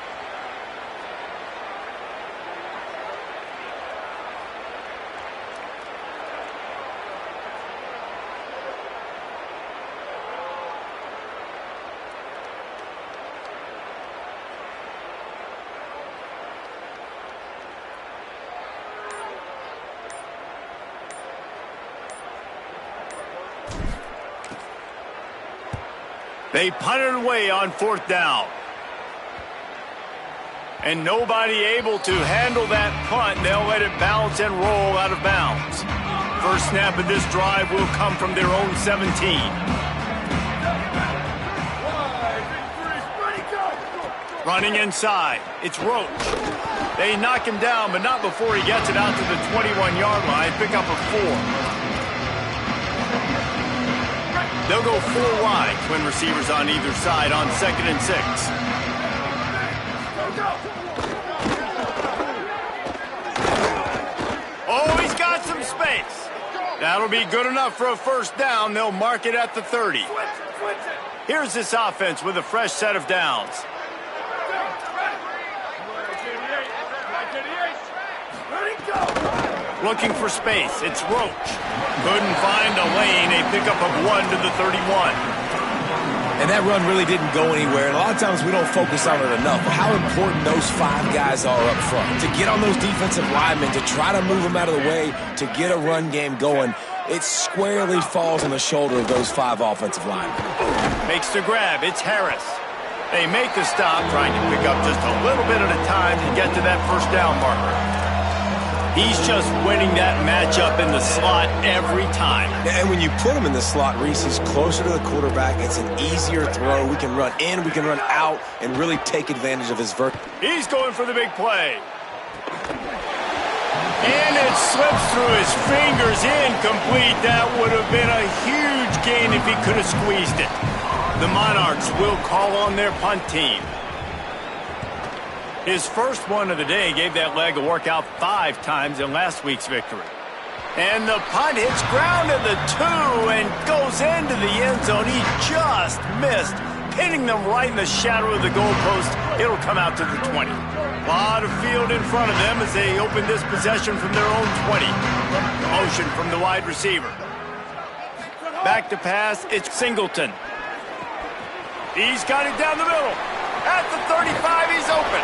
They punted away on 4th down. And nobody able to handle that punt. They'll let it bounce and roll out of bounds. First snap of this drive will come from their own 17. Running inside, it's Roach. They knock him down, but not before he gets it out to the 21-yard line. Pick up a 4. They'll go 4 wide, twin receivers on either side on 2nd and 6. Oh, he's got some space. That'll be good enough for a first down. They'll mark it at the 30. Here's this offense with a fresh set of downs. Looking for space, it's Roach. Couldn't find a lane, a pickup of 1 to the 31. And that run really didn't go anywhere. And a lot of times we don't focus on it enough. But how important those 5 guys are up front. To get on those defensive linemen, to try to move them out of the way, to get a run game going, it squarely falls on the shoulder of those 5 offensive linemen. Makes the grab, it's Harris. They make the stop, trying to pick up just a little bit at a time to get to that first down marker. He's just winning that matchup in the slot every time. And when you put him in the slot, Reese, he's closer to the quarterback. It's an easier throw. We can run in, we can run out, and really take advantage of his vert. He's going for the big play. And it slips through his fingers, incomplete. That would have been a huge gain if he could have squeezed it. The Monarchs will call on their punt team. His first one of the day gave that leg a workout 5 times in last week's victory. And the punt hits ground at the 2 and goes into the end zone. He just missed, hitting them right in the shadow of the goalpost. It'll come out to the 20. A lot of field in front of them as they open this possession from their own 20. Motion from the wide receiver. Back to pass, it's Singleton. He's got it down the middle. At the 35, he's open.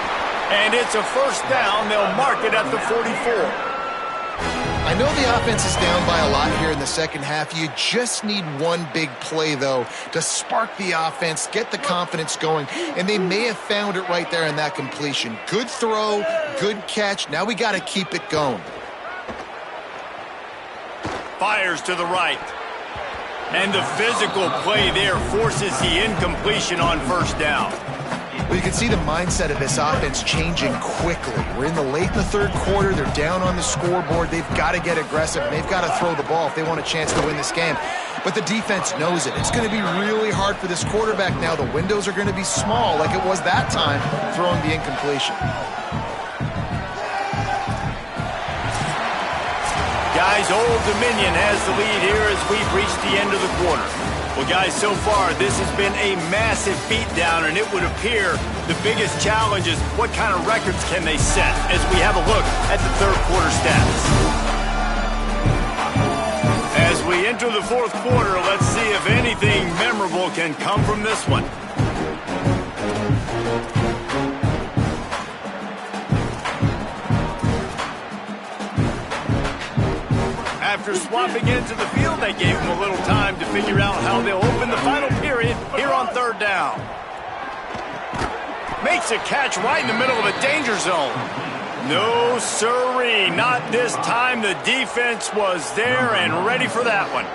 And it's a first down. They'll mark it at the 44. I know the offense is down by a lot here in the second half. You just need one big play, though, to spark the offense, get the confidence going, and they may have found it right there in that completion. Good throw, good catch. Now we got to keep it going. Fires to the right. And the physical play there forces the incompletion on first down. Well, you can see the mindset of this offense changing quickly. We're in the third quarter. They're down on the scoreboard. They've got to get aggressive. They've got to throw the ball if they want a chance to win this game. But the defense knows it. It's going to be really hard for this quarterback now. The windows are going to be small like it was that time throwing the incompletion. Guys, Old Dominion has the lead here as we've reached the end of the quarter. Well, guys, so far, this has been a massive beatdown, and it would appear the biggest challenge is what kind of records can they set as we have a look at the third quarter stats. As we enter the fourth quarter, let's see if anything memorable can come from this one. After swapping into the field, they gave him a little time to figure out how they'll open the final period here on third down. Makes a catch right in the middle of a danger zone. No siree, not this time. The defense was there and ready for that one.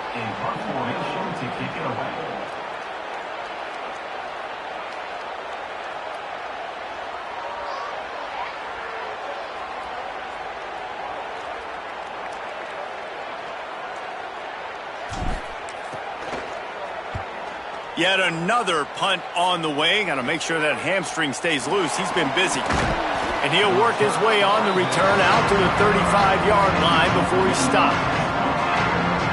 Yet another punt on the way. Got to make sure that hamstring stays loose. He's been busy. And he'll work his way on the return out to the 35-yard line before he's stopped.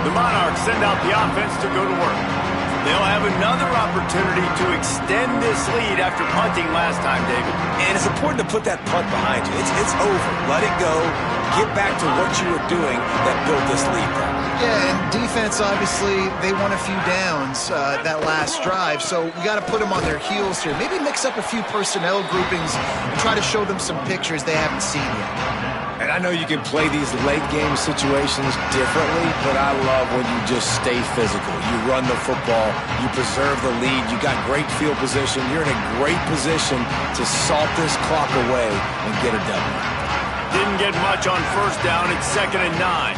The Monarchs send out the offense to go to work. They'll have another opportunity to extend this lead after punting last time, David. And it's important to put that punt behind you. It's over. Let it go. Get back to what you were doing that built this lead. Yeah, and defense, obviously, they won a few downs that last drive, so we got to put them on their heels here. Maybe mix up a few personnel groupings and try to show them some pictures they haven't seen yet. And I know you can play these late-game situations differently, but I love when you just stay physical. You run the football, you preserve the lead, you got great field position, you're in a great position to salt this clock away and get a W. Didn't get much on first down. It's 2nd and 9.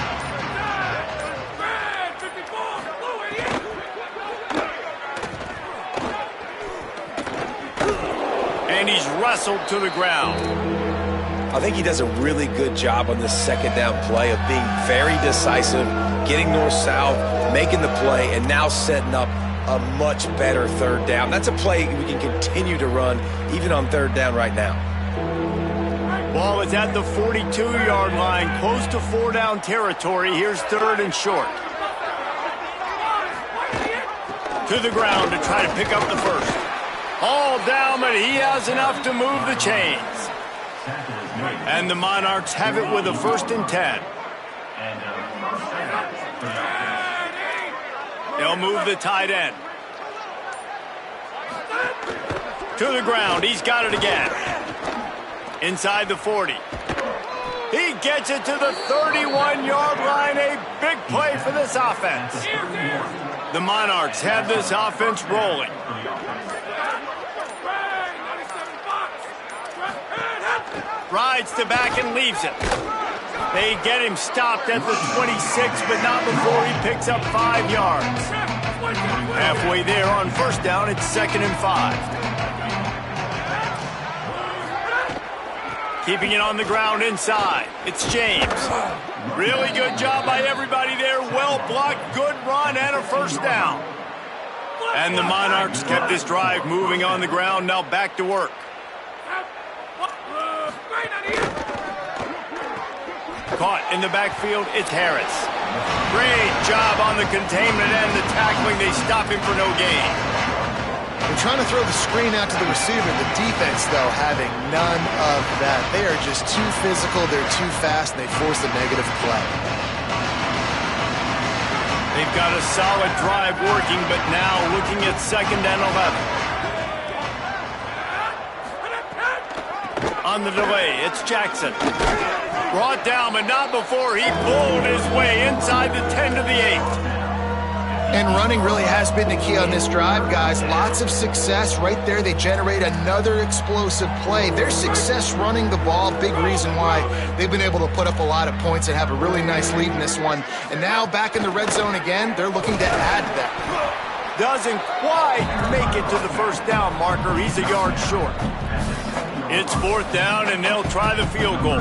And he's wrestled to the ground. I think he does a really good job on this second down play of being very decisive, getting north-south, making the play, and now setting up a much better third down. That's a play we can continue to run even on third down right now. Ball is at the 42-yard line, close to 4-down territory. Here's 3rd and short. To the ground to try to pick up the first. All down, but he has enough to move the chains. And the Monarchs have it with a 1st and 10. They'll move the tight end. To the ground. He's got it again. Inside the 40. He gets it to the 31-yard line. A big play for this offense. The Monarchs have this offense rolling. Rides to back and leaves it. They get him stopped at the 26, but not before he picks up 5 yards. Halfway there on 1st down, it's 2nd and 5. Keeping it on the ground inside. It's James. Really good job by everybody there. Well blocked, good run, and a 1st down. And the Monarchs kept this drive moving on the ground. Now back to work. Caught in the backfield, it's Harris. Great job on the containment and the tackling. They stop him for no gain. They're trying to throw the screen out to the receiver. The defense, though, having none of that. They are just too physical, they're too fast, and they force a negative play. They've got a solid drive working, but now looking at 2nd and 11. On the delay, it's Jackson. Brought down, but not before he pulled his way inside the 10 to the 8. And running really has been the key on this drive, guys. Lots of success right there. They generate another explosive play. Their success running the ball, big reason why they've been able to put up a lot of points and have a really nice lead in this one. And now back in the red zone again, they're looking to add that. Doesn't quite make it to the 1st down marker. He's a yard short. It's 4th down, and they'll try the field goal.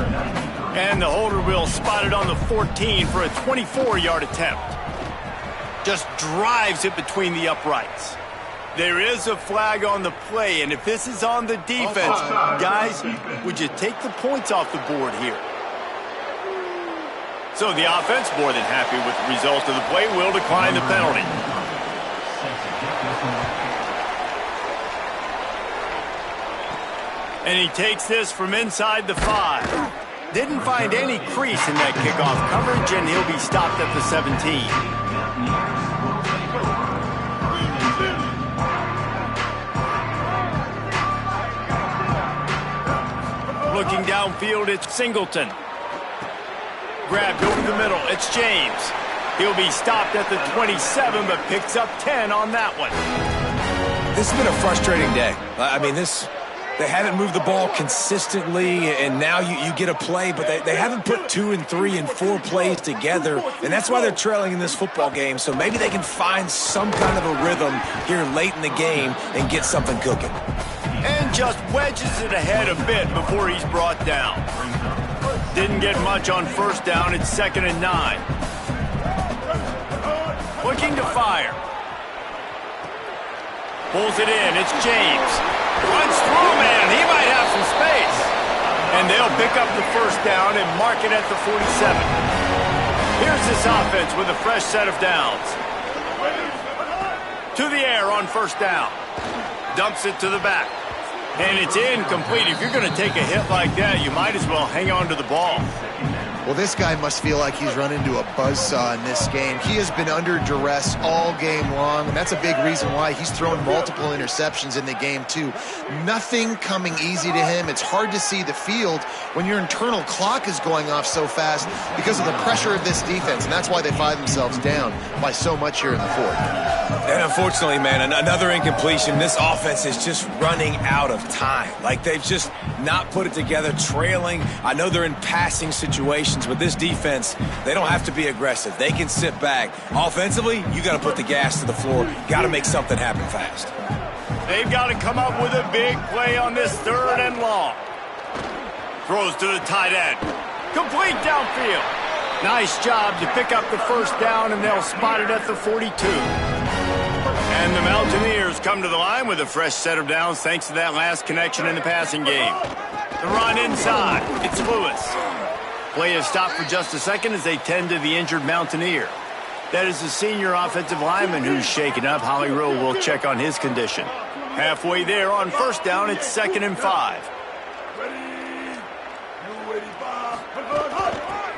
And the holder will spot it on the 14 for a 24-yard attempt. Just drives it between the uprights. There is a flag on the play, and if this is on the defense, guys, would you take the points off the board here? So the offense, more than happy with the result of the play, will decline the penalty. And he takes this from inside the 5. Didn't find any crease in that kickoff coverage, and he'll be stopped at the 17. Looking downfield, it's Singleton. Grabbed over the middle, it's James. He'll be stopped at the 27, but picks up 10 on that one. This has been a frustrating day. I mean, they haven't moved the ball consistently, and now you get a play, but they haven't put 2 and 3 and 4 plays together, and that's why they're trailing in this football game. So maybe they can find some kind of a rhythm here late in the game and get something cooking. And just wedges it ahead a bit before he's brought down. Didn't get much on 1st down. It's 2nd and 9. Looking to fire. Pulls it in. It's James. Runs through, man. He might have some space. And they'll pick up the 1st down and mark it at the 47. Here's this offense with a fresh set of downs. To the air on 1st down. Dumps it to the back. And it's incomplete. If you're going to take a hit like that, you might as well hang on to the ball. Well, this guy must feel like he's run into a buzzsaw in this game. He has been under duress all game long, and that's a big reason why he's thrown multiple interceptions in the game, too. Nothing coming easy to him. It's hard to see the field when your internal clock is going off so fast because of the pressure of this defense, and that's why they find themselves down by so much here in the 4th. And unfortunately, man, another incompletion. This offense is just running out of time. Like, they've just not put it together, trailing. I know they're in passing situations, but this defense, they don't have to be aggressive. They can sit back. Offensively, you got to put the gas to the floor. Got to make something happen fast. They've got to come up with a big play on this 3rd and long. Throws to the tight end. Complete downfield. Nice job to pick up the 1st down, and they'll spot it at the 42. And the Mountaineers come to the line with a fresh set of downs thanks to that last connection in the passing game. The run inside. It's Lewis. Play is stopped for just a second as they tend to the injured Mountaineer. That is the senior offensive lineman who's shaken up. Holly Rowe will check on his condition. Halfway there on 1st down, it's 2nd and 5.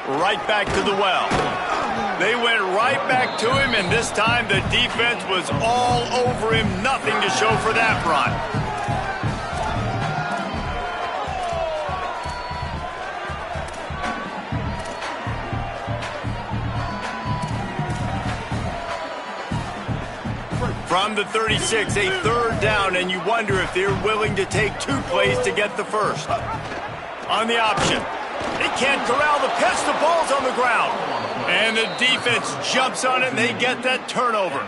Right back to the well. They went right back to him, and this time the defense was all over him. Nothing to show for that run. From the 36, a third down, and you wonder if they're willing to take 2 plays to get the first. On the option. They can't corral the pitch. The ball's on the ground. And the defense jumps on it, and they get that turnover.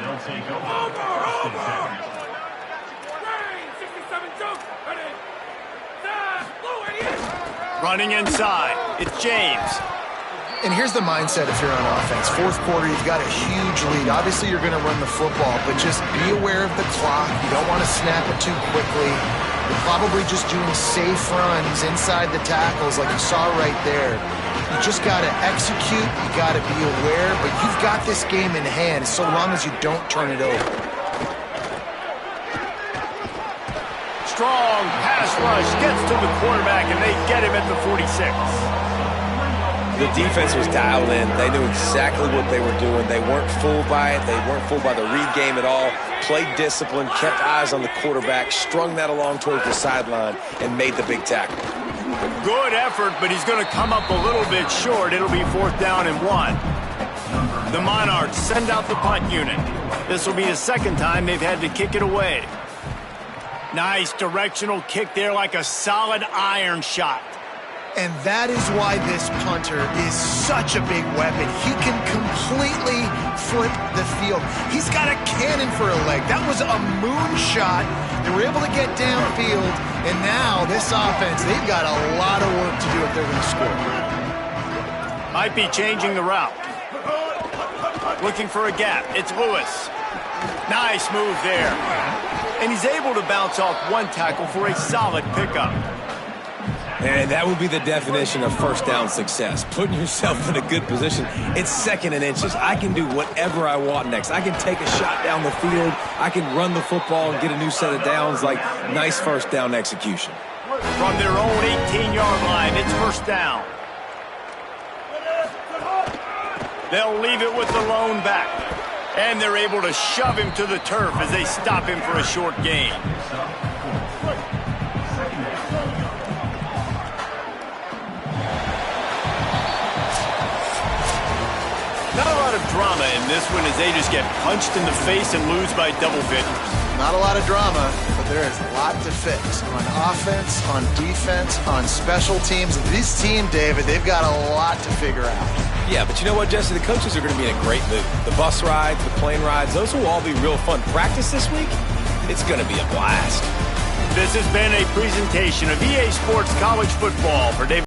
Running inside. It's James. And here's the mindset if you're on offense. Fourth quarter, you've got a huge lead. Obviously, you're going to run the football, but just be aware of the clock. You don't want to snap it too quickly. You're probably just doing safe runs inside the tackles like you saw right there. You just got to execute. You got to be aware, but you've got this game in hand so long as you don't turn it over. Strong pass rush gets to the quarterback, and they get him at the 46. The defense was dialed in. They knew exactly what they were doing. They weren't fooled by it. They weren't fooled by the read game at all. Played discipline, kept eyes on the quarterback, strung that along towards the sideline, and made the big tackle. Good effort, but he's going to come up a little bit short. It'll be 4th down and 1. The Monarchs send out the punt unit. This will be the second time they've had to kick it away. Nice directional kick there, like a solid iron shot. And that is why this punter is such a big weapon. He can completely flip the field. He's got a cannon for a leg. That was a moonshot. They were able to get downfield, and now this offense, they've got a lot of work to do if they're going to score. Might be changing the route. Looking for a gap. It's Lewis. Nice move there. And he's able to bounce off one tackle for a solid pickup. And that would be the definition of first down success. Putting yourself in a good position. It's 2nd and inches. I can do whatever I want next. I can take a shot down the field. I can run the football and get a new set of downs. Like, nice first down execution. From their own 18-yard line, it's 1st down. They'll leave it with the lone back. And they're able to shove him to the turf as they stop him for a short gain. Not a lot of drama in this one as they just get punched in the face and lose by double figures. Not a lot of drama, but there is a lot to fix on offense, on defense, on special teams. This team, David, they've got a lot to figure out. Yeah, but you know what, Jesse? The coaches are going to be in a great mood. The bus rides, the plane rides, those will all be real fun. Practice this week, it's going to be a blast. This has been a presentation of EA Sports College Football. For David